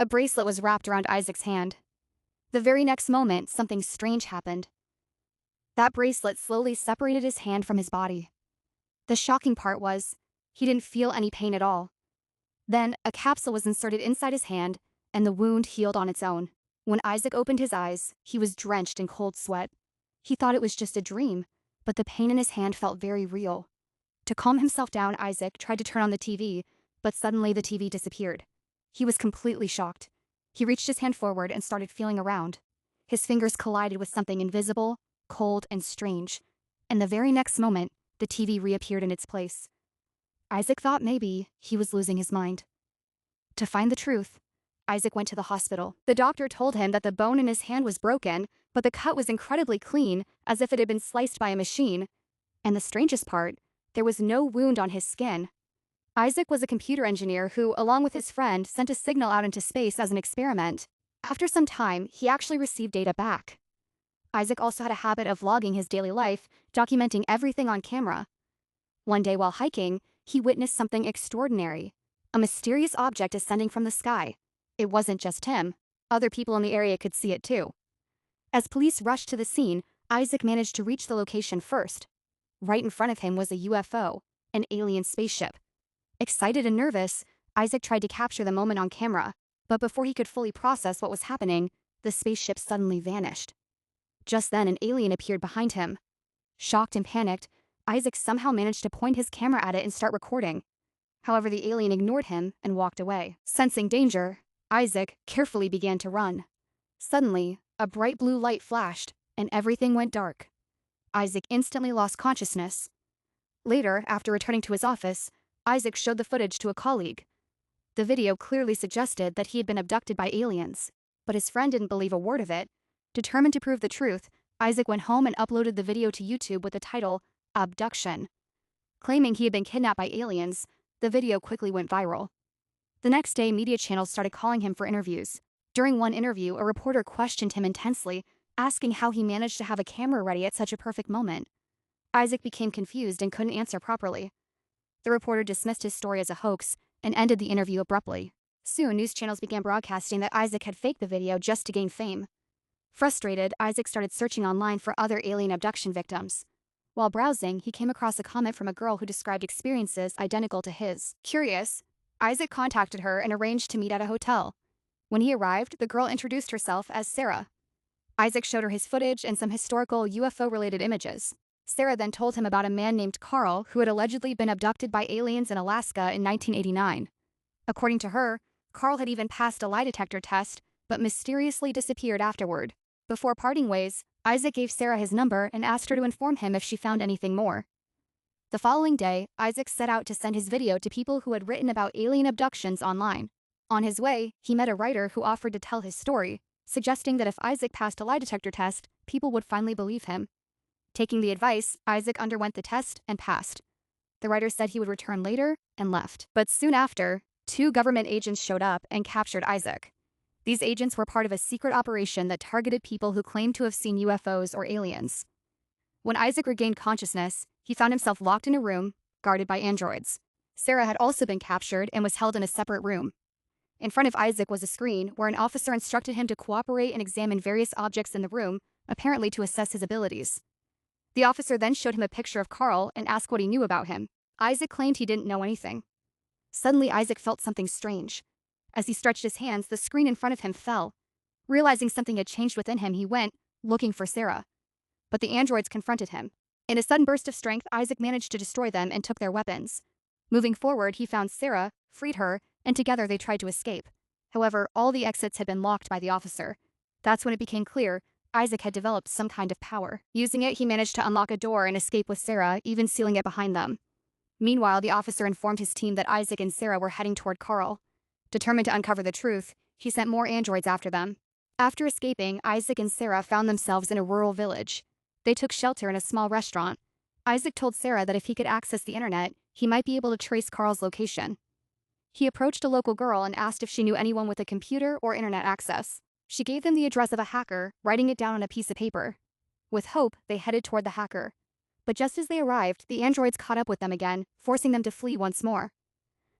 A bracelet was wrapped around Isaac's hand. The very next moment, something strange happened. That bracelet slowly separated his hand from his body. The shocking part was, he didn't feel any pain at all. Then, a capsule was inserted inside his hand, and the wound healed on its own. When Isaac opened his eyes, he was drenched in cold sweat. He thought it was just a dream, but the pain in his hand felt very real. To calm himself down, Isaac tried to turn on the TV, but suddenly the TV disappeared. He was completely shocked. He reached his hand forward and started feeling around. His fingers collided with something invisible, cold, and strange, and the very next moment, the TV reappeared in its place. Isaac thought maybe he was losing his mind. To find the truth, Isaac went to the hospital. The doctor told him that the bone in his hand was broken, but the cut was incredibly clean, as if it had been sliced by a machine. And the strangest part, there was no wound on his skin. Isaac was a computer engineer who, along with his friend, sent a signal out into space as an experiment. After some time, he actually received data back. Isaac also had a habit of logging his daily life, documenting everything on camera. One day while hiking, he witnessed something extraordinary. A mysterious object ascending from the sky. It wasn't just him. Other people in the area could see it too. As police rushed to the scene, Isaac managed to reach the location first. Right in front of him was a UFO, an alien spaceship. Excited and nervous, Isaac tried to capture the moment on camera, but before he could fully process what was happening, the spaceship suddenly vanished. Just then, an alien appeared behind him. Shocked and panicked, Isaac somehow managed to point his camera at it and start recording. However, the alien ignored him and walked away. Sensing danger, Isaac carefully began to run. Suddenly, a bright blue light flashed, and everything went dark. Isaac instantly lost consciousness. Later, after returning to his office, Isaac showed the footage to a colleague. The video clearly suggested that he had been abducted by aliens, but his friend didn't believe a word of it. Determined to prove the truth, Isaac went home and uploaded the video to YouTube with the title, Abduction. Claiming he had been kidnapped by aliens, the video quickly went viral. The next day, media channels started calling him for interviews. During one interview, a reporter questioned him intensely, asking how he managed to have a camera ready at such a perfect moment. Isaac became confused and couldn't answer properly. The reporter dismissed his story as a hoax and ended the interview abruptly. Soon, news channels began broadcasting that Isaac had faked the video just to gain fame. Frustrated, Isaac started searching online for other alien abduction victims. While browsing, he came across a comment from a girl who described experiences identical to his. Curious, Isaac contacted her and arranged to meet at a hotel. When he arrived, the girl introduced herself as Sarah. Isaac showed her his footage and some historical UFO-related images. Sarah then told him about a man named Carl who had allegedly been abducted by aliens in Alaska in 1989. According to her, Carl had even passed a lie detector test, but mysteriously disappeared afterward. Before parting ways, Isaac gave Sarah his number and asked her to inform him if she found anything more. The following day, Isaac set out to send his video to people who had written about alien abductions online. On his way, he met a writer who offered to tell his story, suggesting that if Isaac passed a lie detector test, people would finally believe him. Taking the advice, Isaac underwent the test and passed. The writer said he would return later and left. But soon after, 2 government agents showed up and captured Isaac. These agents were part of a secret operation that targeted people who claimed to have seen UFOs or aliens. When Isaac regained consciousness, he found himself locked in a room, guarded by androids. Sarah had also been captured and was held in a separate room. In front of Isaac was a screen where an officer instructed him to cooperate and examine various objects in the room, apparently to assess his abilities. The officer then showed him a picture of Carl and asked what he knew about him. Isaac claimed he didn't know anything. Suddenly, Isaac felt something strange. As he stretched his hands, the screen in front of him fell. Realizing something had changed within him, he went, looking for Sarah. But the androids confronted him. In a sudden burst of strength, Isaac managed to destroy them and took their weapons. Moving forward, he found Sarah, freed her, and together they tried to escape. However, all the exits had been locked by the officer. That's when it became clear Isaac had developed some kind of power. Using it, he managed to unlock a door and escape with Sarah, even sealing it behind them. Meanwhile, the officer informed his team that Isaac and Sarah were heading toward Carl. Determined to uncover the truth, he sent more androids after them. After escaping, Isaac and Sarah found themselves in a rural village. They took shelter in a small restaurant. Isaac told Sarah that if he could access the internet, he might be able to trace Carl's location. He approached a local girl and asked if she knew anyone with a computer or internet access. She gave them the address of a hacker, writing it down on a piece of paper. With hope, they headed toward the hacker. But just as they arrived, the androids caught up with them again, forcing them to flee once more.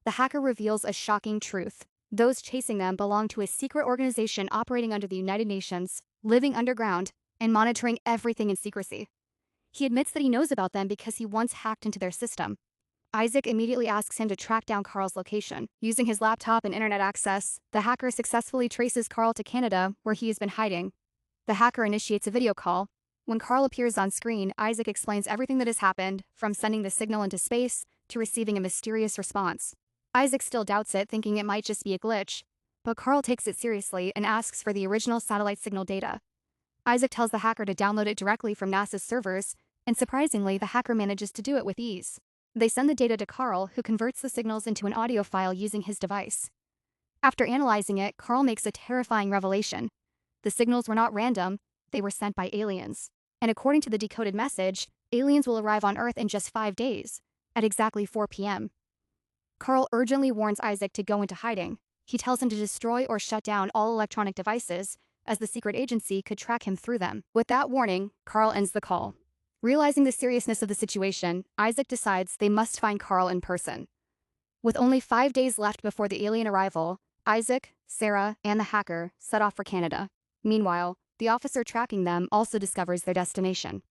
The hacker reveals a shocking truth. Those chasing them belong to a secret organization operating under the United Nations, living underground, and monitoring everything in secrecy. He admits that he knows about them because he once hacked into their system. Isaac immediately asks him to track down Carl's location. Using his laptop and internet access, the hacker successfully traces Carl to Canada, where he has been hiding. The hacker initiates a video call. When Carl appears on screen, Isaac explains everything that has happened, from sending the signal into space to receiving a mysterious response. Isaac still doubts it, thinking it might just be a glitch, but Carl takes it seriously and asks for the original satellite signal data. Isaac tells the hacker to download it directly from NASA's servers, and surprisingly, the hacker manages to do it with ease. They send the data to Carl, who converts the signals into an audio file using his device. After analyzing it, Carl makes a terrifying revelation. The signals were not random, they were sent by aliens. And according to the decoded message, aliens will arrive on Earth in just 5 days, at exactly 4 p.m. Carl urgently warns Isaac to go into hiding. He tells him to destroy or shut down all electronic devices, as the secret agency could track him through them. With that warning, Carl ends the call. Realizing the seriousness of the situation, Isaac decides they must find Carl in person. With only 5 days left before the alien arrival, Isaac, Sarah, and the hacker set off for Canada. Meanwhile, the officer tracking them also discovers their destination.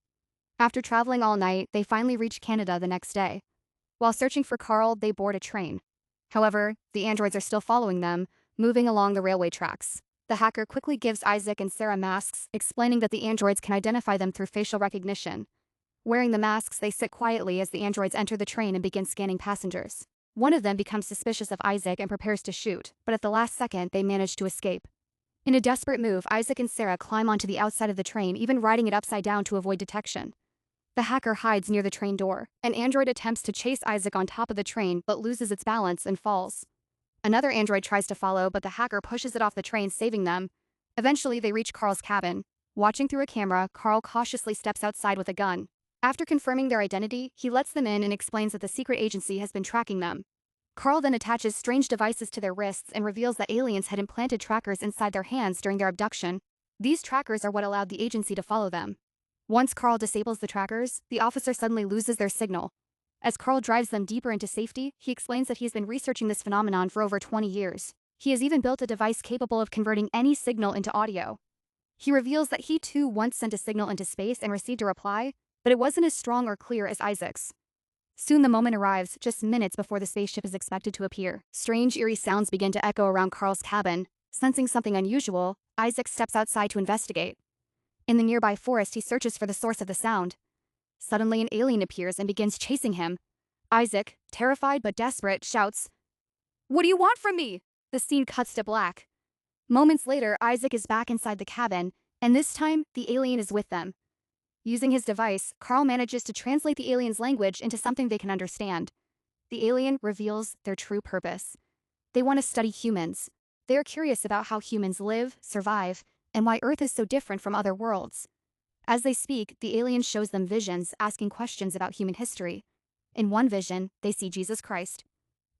After traveling all night, they finally reach Canada the next day. While searching for Carl, they board a train. However, the androids are still following them, moving along the railway tracks. The hacker quickly gives Isaac and Sarah masks, explaining that the androids can identify them through facial recognition. Wearing the masks, they sit quietly as the androids enter the train and begin scanning passengers. One of them becomes suspicious of Isaac and prepares to shoot, but at the last second, they manage to escape. In a desperate move, Isaac and Sarah climb onto the outside of the train, even riding it upside down to avoid detection. The hacker hides near the train door. An android attempts to chase Isaac on top of the train, but loses its balance and falls. Another android tries to follow, but the hacker pushes it off the train, saving them. Eventually, they reach Carl's cabin. Watching through a camera, Carl cautiously steps outside with a gun. After confirming their identity, he lets them in and explains that the secret agency has been tracking them. Carl then attaches strange devices to their wrists and reveals that aliens had implanted trackers inside their hands during their abduction. These trackers are what allowed the agency to follow them. Once Carl disables the trackers, the officer suddenly loses their signal. As Carl drives them deeper into safety, he explains that he has been researching this phenomenon for over 20 years. He has even built a device capable of converting any signal into audio. He reveals that he too once sent a signal into space and received a reply, but it wasn't as strong or clear as Isaac's. Soon the moment arrives, just minutes before the spaceship is expected to appear. Strange, eerie sounds begin to echo around Carl's cabin. Sensing something unusual, Isaac steps outside to investigate. In the nearby forest, he searches for the source of the sound. Suddenly, an alien appears and begins chasing him. Isaac, terrified but desperate, shouts, "What do you want from me?" The scene cuts to black. Moments later, Isaac is back inside the cabin, and this time, the alien is with them. Using his device, Carl manages to translate the alien's language into something they can understand. The alien reveals their true purpose. They want to study humans. They are curious about how humans live, survive, and why Earth is so different from other worlds. As they speak, the alien shows them visions, asking questions about human history. In one vision, they see Jesus Christ.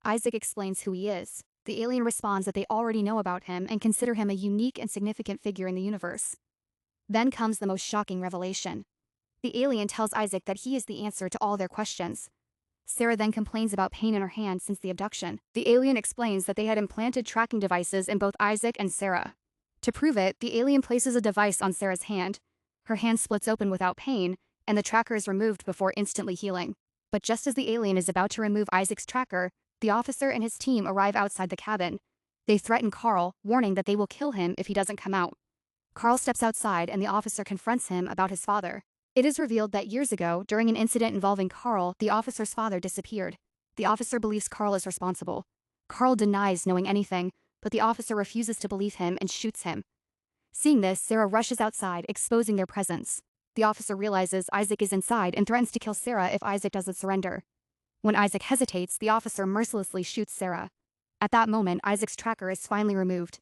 Isaac explains who he is. The alien responds that they already know about him and consider him a unique and significant figure in the universe. Then comes the most shocking revelation. The alien tells Isaac that he is the answer to all their questions. Sarah then complains about pain in her hand since the abduction. The alien explains that they had implanted tracking devices in both Isaac and Sarah. To prove it, the alien places a device on Sarah's hand. Her hand splits open without pain, and the tracker is removed before instantly healing. But just as the alien is about to remove Isaac's tracker, the officer and his team arrive outside the cabin. They threaten Carl, warning that they will kill him if he doesn't come out. Carl steps outside and the officer confronts him about his father. It is revealed that years ago, during an incident involving Carl, the officer's father disappeared. The officer believes Carl is responsible. Carl denies knowing anything, but the officer refuses to believe him and shoots him. Seeing this, Sarah rushes outside, exposing their presence. The officer realizes Isaac is inside and threatens to kill Sarah if Isaac doesn't surrender. When Isaac hesitates, the officer mercilessly shoots Sarah. At that moment, Isaac's tracker is finally removed.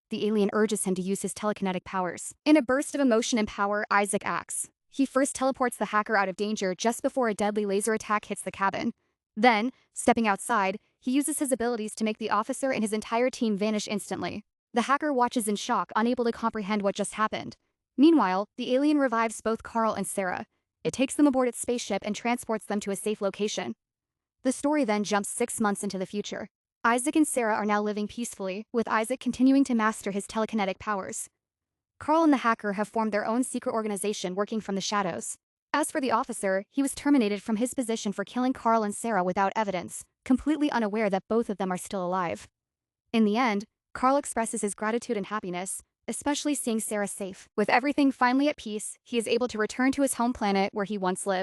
The alien urges him to use his telekinetic powers. In a burst of emotion and power, Isaac acts. He first teleports the hacker out of danger just before a deadly laser attack hits the cabin. Then, stepping outside, he uses his abilities to make the officer and his entire team vanish instantly. The hacker watches in shock, unable to comprehend what just happened. Meanwhile, the alien revives both Carl and Sarah. It takes them aboard its spaceship and transports them to a safe location. The story then jumps 6 months into the future. Isaac and Sarah are now living peacefully, with Isaac continuing to master his telekinetic powers. Carl and the hacker have formed their own secret organization working from the shadows. As for the officer, he was terminated from his position for killing Carl and Sarah without evidence, completely unaware that both of them are still alive. In the end, Carl expresses his gratitude and happiness, especially seeing Sarah safe. With everything finally at peace, he is able to return to his home planet where he once lived.